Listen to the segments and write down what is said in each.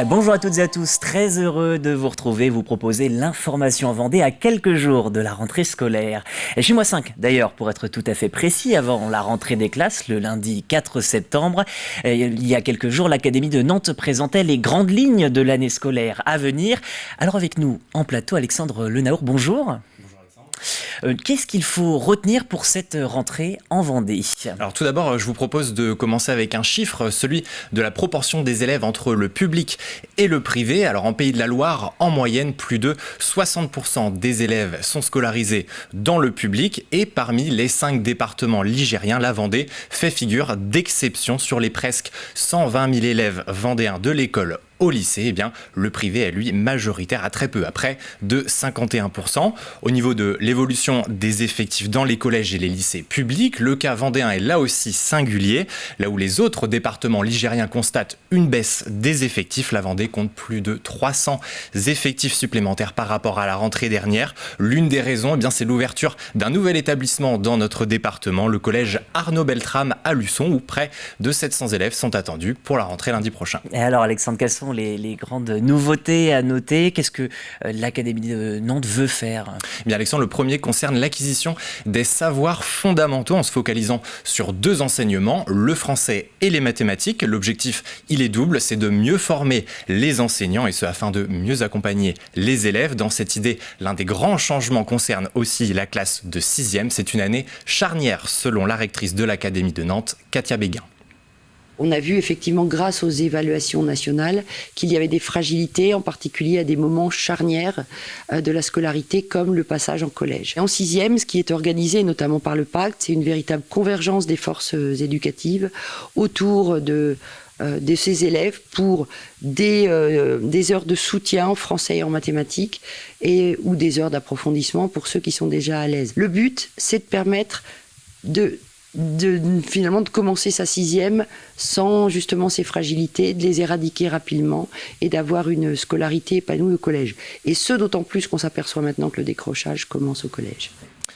Bonjour à toutes et à tous, très heureux de vous retrouver, vous proposer l'information en Vendée à quelques jours de la rentrée scolaire. Et chez moi 5 d'ailleurs, pour être tout à fait précis, avant la rentrée des classes, le lundi 4 septembre, il y a quelques jours, l'Académie de Nantes présentait les grandes lignes de l'année scolaire à venir. Alors avec nous en plateau, Alexandre Lenaour, bonjour. Qu'est-ce qu'il faut retenir pour cette rentrée en Vendée ? Alors tout d'abord, je vous propose de commencer avec un chiffre, celui de la proportion des élèves entre le public et le privé. Alors en Pays de la Loire, en moyenne, plus de 60% des élèves sont scolarisés dans le public et parmi les 5 départements ligériens, la Vendée fait figure d'exception sur les presque 120 000 élèves vendéens de l'école au lycée. Eh bien, le privé est lui majoritaire à très peu, à près de 51%. Au niveau de l'évolution des effectifs dans les collèges et les lycées publics, le cas vendéen est là aussi singulier. Là où les autres départements ligériens constatent une baisse des effectifs, la Vendée compte plus de 300 effectifs supplémentaires par rapport à la rentrée dernière. L'une des raisons, eh bien, c'est l'ouverture d'un nouvel établissement dans notre département, le collège Arnaud Beltrame à Luçon, où près de 700 élèves sont attendus pour la rentrée lundi prochain. Et alors Alexandre, quelles sont les grandes nouveautés à noter ? Qu'est-ce que l'Académie de Nantes veut faire ? Eh bien Alexandre, le premier concerne l'acquisition des savoirs fondamentaux en se focalisant sur 2 enseignements, le français et les mathématiques. L'objectif, il est double, c'est de mieux former les enseignants et ce afin de mieux accompagner les élèves. Dans cette idée, l'un des grands changements concerne aussi la classe de 6e. C'est une année charnière selon la rectrice de l'Académie de Nantes, Katia Béguin. On a vu effectivement, grâce aux évaluations nationales, qu'il y avait des fragilités, en particulier à des moments charnières de la scolarité, comme le passage en collège. Et en 6e, ce qui est organisé notamment par le Pacte, c'est une véritable convergence des forces éducatives autour de ces élèves pour des heures de soutien en français et en mathématiques ou des heures d'approfondissement pour ceux qui sont déjà à l'aise. Le but, c'est de permettre finalement de commencer sa 6e sans justement ces fragilités, de les éradiquer rapidement et d'avoir une scolarité épanouie au collège. Et ce, d'autant plus qu'on s'aperçoit maintenant que le décrochage commence au collège.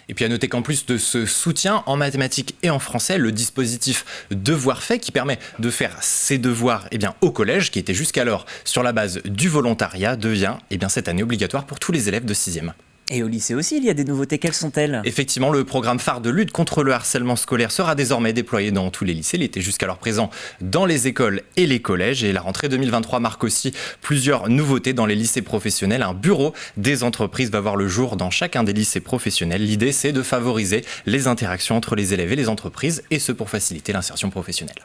Et puis à noter qu'en plus de ce soutien en mathématiques et en français, le dispositif Devoirs faits qui permet de faire ses devoirs au collège, qui était jusqu'alors sur la base du volontariat, devient cette année obligatoire pour tous les élèves de 6e. Et au lycée aussi, il y a des nouveautés. Quelles sont-elles ? Effectivement, le programme phare de lutte contre le harcèlement scolaire sera désormais déployé dans tous les lycées. Il était jusqu'alors présent dans les écoles et les collèges. Et la rentrée 2023 marque aussi plusieurs nouveautés dans les lycées professionnels. Un bureau des entreprises va voir le jour dans chacun des lycées professionnels. L'idée, c'est de favoriser les interactions entre les élèves et les entreprises, et ce pour faciliter l'insertion professionnelle.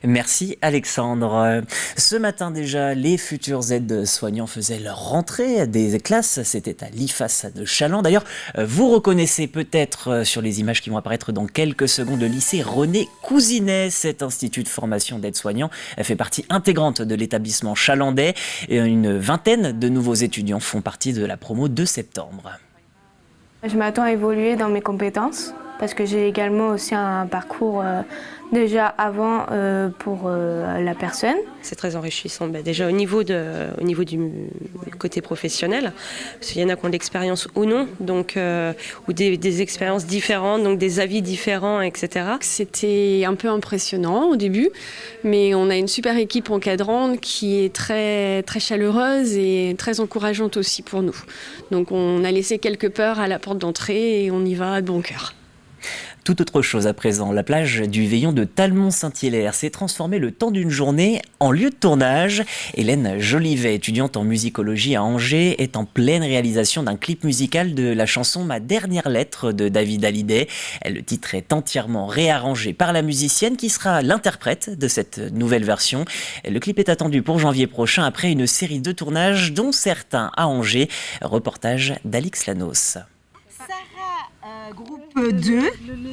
Merci Alexandre. Ce matin déjà, les futurs aides-soignants faisaient leur rentrée des classes. C'était à l'IFAS de Challans. D'ailleurs, vous reconnaissez peut-être sur les images qui vont apparaître dans quelques secondes le lycée René Cousinet. Cet institut de formation d'aides-soignants fait partie intégrante de l'établissement chalandais. Et une vingtaine de nouveaux étudiants font partie de la promo de septembre. Je m'attends à évoluer dans mes compétences parce que j'ai également aussi un parcours déjà avant pour la personne. C'est très enrichissant. Déjà au niveau du côté professionnel, parce qu'il y en a qui ont de l'expérience ou non, donc, ou des expériences différentes, donc des avis différents, etc. C'était un peu impressionnant au début, mais on a une super équipe encadrante qui est très, très chaleureuse et très encourageante aussi pour nous. Donc on a laissé quelques peurs à la porte d'entrée et on y va de bon cœur. Tout autre chose à présent, la plage du Veillon de Talmont-Saint-Hilaire s'est transformée le temps d'une journée en lieu de tournage. Hélène Jolivet, étudiante en musicologie à Angers, est en pleine réalisation d'un clip musical de la chanson Ma dernière lettre de David Hallyday. Le titre est entièrement réarrangé par la musicienne qui sera l'interprète de cette nouvelle version. Le clip est attendu pour janvier prochain après une série de tournages dont certains à Angers. Reportage d'Alix Lanos. Groupe 2,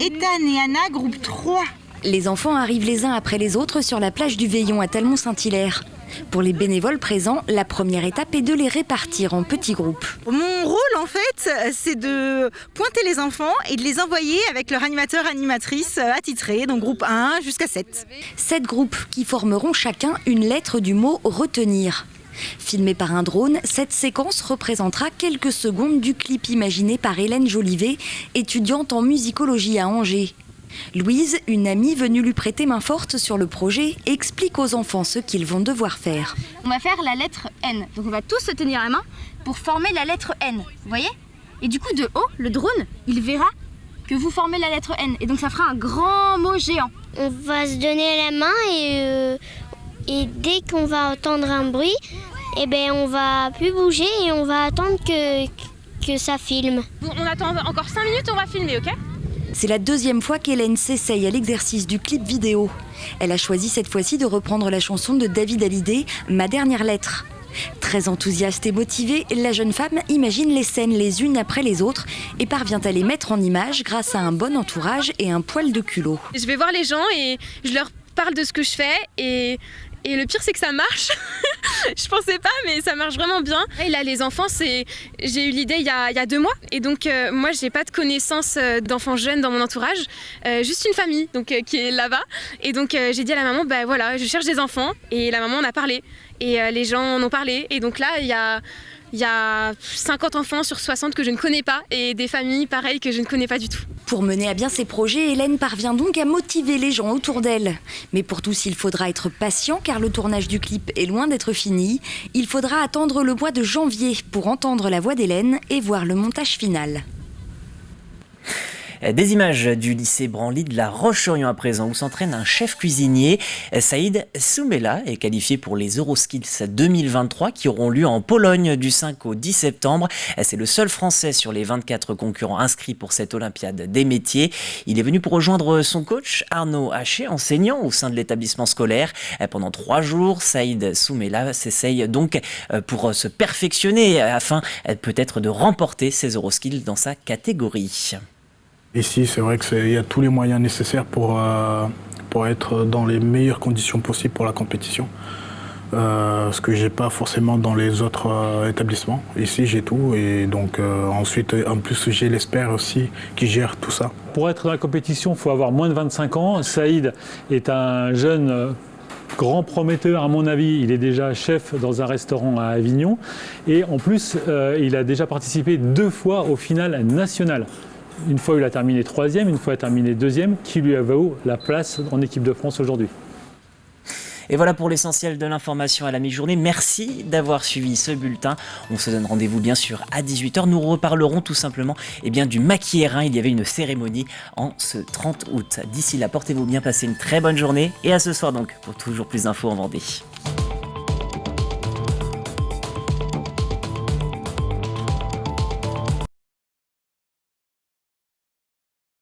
Ethan et Anna, groupe 3. Les enfants arrivent les uns après les autres sur la plage du Veillon à Talmont-Saint-Hilaire. Pour les bénévoles présents, la première étape est de les répartir en petits groupes. Mon rôle, en fait, c'est de pointer les enfants et de les envoyer avec leur animateur-animatrice attitré, donc groupe 1 jusqu'à 7. 7 groupes qui formeront chacun une lettre du mot « retenir ». Filmée par un drone, cette séquence représentera quelques secondes du clip imaginé par Hélène Jolivet, étudiante en musicologie à Angers. Louise, une amie venue lui prêter main forte sur le projet, explique aux enfants ce qu'ils vont devoir faire. On va faire la lettre N. Donc on va tous se tenir la main pour former la lettre N. Vous voyez? Et du coup de haut, le drone, il verra que vous formez la lettre N. Et donc ça fera un grand mot géant. On va se donner la main et dès qu'on va entendre un bruit, eh ben on va plus bouger et on va attendre que ça filme. On attend encore 5 minutes, on va filmer, ok? C'est la deuxième fois qu'Hélène s'essaye à l'exercice du clip vidéo. Elle a choisi cette fois-ci de reprendre la chanson de David Hallyday, Ma dernière lettre. Très enthousiaste et motivée, la jeune femme imagine les scènes les unes après les autres et parvient à les mettre en image grâce à un bon entourage et un poil de culot. Je vais voir les gens et je leur parle de ce que je fais et le pire c'est que ça marche. Je pensais pas mais ça marche vraiment bien. Et là les enfants, j'ai eu l'idée il y a 2 mois et donc moi j'ai pas de connaissance d'enfants jeunes dans mon entourage, juste une famille donc qui est là-bas et donc j'ai dit à la maman bah voilà je cherche des enfants et la maman en a parlé et les gens en ont parlé et donc là il y a 50 enfants sur 60 que je ne connais pas et des familles pareilles que je ne connais pas du tout. Pour mener à bien ses projets, Hélène parvient donc à motiver les gens autour d'elle. Mais pour tous, il faudra être patient car le tournage du clip est loin d'être fini. Il faudra attendre le mois de janvier pour entendre la voix d'Hélène et voir le montage final. Des images du lycée Branly de La Roche-sur-Yon à présent, où s'entraîne un chef cuisinier. Saïd Soumela est qualifié pour les Euroskills 2023 qui auront lieu en Pologne du 5 au 10 septembre. C'est le seul Français sur les 24 concurrents inscrits pour cette Olympiade des métiers. Il est venu pour rejoindre son coach Arnaud Haché, enseignant au sein de l'établissement scolaire. Pendant 3 jours, Saïd Soumela s'essaye donc pour se perfectionner afin peut-être de remporter ces Euroskills dans sa catégorie. Ici, c'est vrai qu'il y a tous les moyens nécessaires pour être dans les meilleures conditions possibles pour la compétition. Ce que j'ai pas forcément dans les autres établissements. Ici, j'ai tout et donc ensuite, en plus, j'ai l'expert aussi qui gère tout ça. Pour être dans la compétition, il faut avoir moins de 25 ans. Saïd est un jeune grand prometteur, à mon avis. Il est déjà chef dans un restaurant à Avignon et en plus, il a déjà participé 2 fois au final national. Une fois, il a terminé 3e, une fois, il a terminé 2e, qui lui a valu la place en équipe de France aujourd'hui. Et voilà pour l'essentiel de l'information à la mi-journée. Merci d'avoir suivi ce bulletin. On se donne rendez-vous bien sûr à 18h. Nous reparlerons tout simplement du maquis airain. Il y avait une cérémonie en ce 30 août. D'ici là, portez-vous bien, passez une très bonne journée. Et à ce soir donc pour toujours plus d'infos en Vendée.